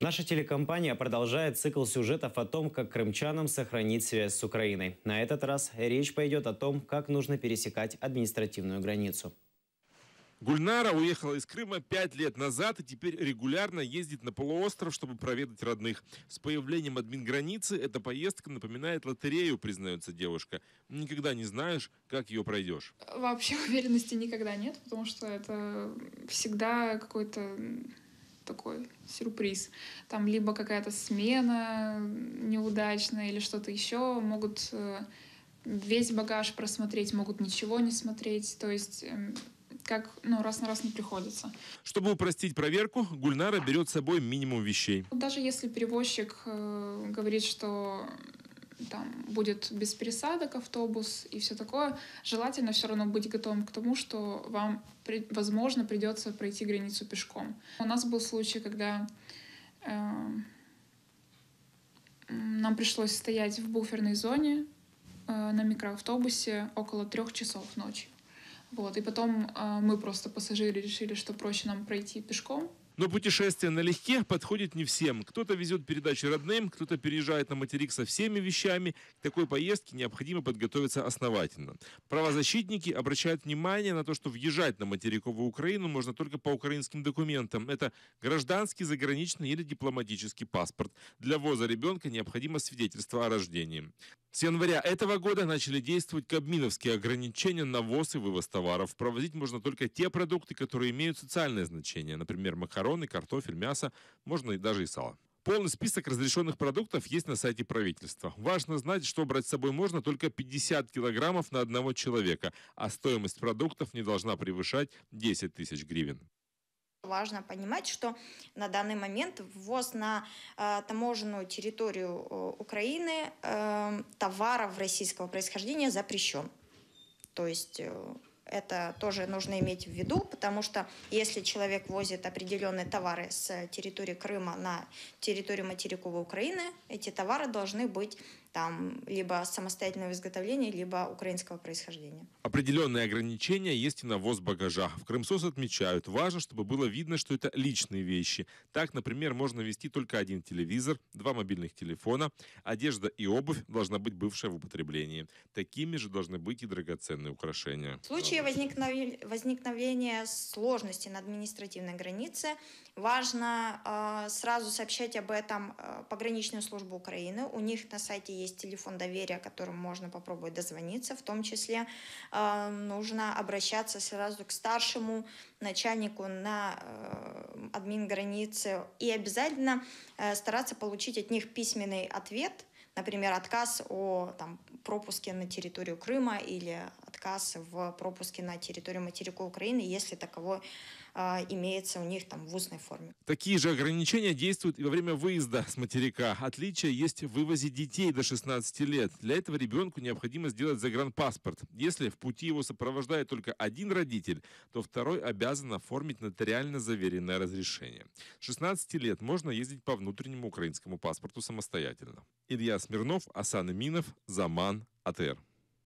Наша телекомпания продолжает цикл сюжетов о том, как крымчанам сохранить связь с Украиной. На этот раз речь пойдет о том, как нужно пересекать административную границу. Гульнара уехала из Крыма 5 лет назад и теперь регулярно ездит на полуостров, чтобы проведать родных. С появлением админграницы эта поездка напоминает лотерею, признается девушка. Никогда не знаешь, как ее пройдешь. Вообще уверенности никогда нет, потому что это всегда какой-то такой сюрприз. Там либо какая-то смена неудачная или что-то еще. Могут весь багаж просмотреть, могут ничего не смотреть. То есть как раз на раз не приходится. Чтобы упростить проверку, Гульнара берет с собой минимум вещей. Даже если перевозчик говорит, что там будет без пересадок автобус и все такое, желательно все равно быть готовым к тому, что вам, возможно, придется пройти границу пешком. У нас был случай, когда нам пришлось стоять в буферной зоне на микроавтобусе около 3 часов ночи. И потом мы просто, пассажиры, решили, что проще нам пройти пешком. Но путешествие налегке подходит не всем. Кто-то везет передачи родным, кто-то переезжает на материк со всеми вещами. К такой поездке необходимо подготовиться основательно. Правозащитники обращают внимание на то, что въезжать на материковую Украину можно только по украинским документам. Это гражданский, заграничный или дипломатический паспорт. Для ввоза ребенка необходимо свидетельство о рождении. С января этого года начали действовать кабминовские ограничения на ввоз и вывоз товаров. Провозить можно только те продукты, которые имеют социальное значение. Например, макароны, картофель, мясо, можно и даже и сало. Полный список разрешенных продуктов есть на сайте правительства. Важно знать, что брать с собой можно только 50 килограммов на одного человека, а стоимость продуктов не должна превышать 10 тысяч гривен. Важно понимать, что на данный момент ввоз на таможенную территорию Украины товаров российского происхождения запрещен. То есть это тоже нужно иметь в виду, потому что если человек возит определенные товары с территории Крыма на территорию материковой Украины, эти товары должны быть там либо самостоятельного изготовления, либо украинского происхождения. Определенные ограничения есть и на ввоз багажа. В Крымсоц отмечают, важно, чтобы было видно, что это личные вещи. Так, например, можно везти только 1 телевизор, 2 мобильных телефона. Одежда и обувь должна быть бывшая в употреблении. Такими же должны быть и драгоценные украшения. В случае возникновения сложностей на административной границе важно сразу сообщать об этом пограничную службу Украины. У них на сайте есть телефон доверия, которым можно попробовать дозвониться. В том числе нужно обращаться сразу к старшему начальнику на админгранице и обязательно стараться получить от них письменный ответ. Например, отказ о пропуске на территорию Крыма или отказ в пропуске на территорию материка Украины, если таковой имеется у них в устной форме. Такие же ограничения действуют и во время выезда с материка. Отличие есть в вывозе детей до 16 лет. Для этого ребенку необходимо сделать загранпаспорт. Если в пути его сопровождает только 1 родитель, то второй обязан оформить нотариально заверенное разрешение. С 16 лет можно ездить по внутреннему украинскому паспорту самостоятельно. Илья Смирнов, Асан Эминов, Заман, АТР.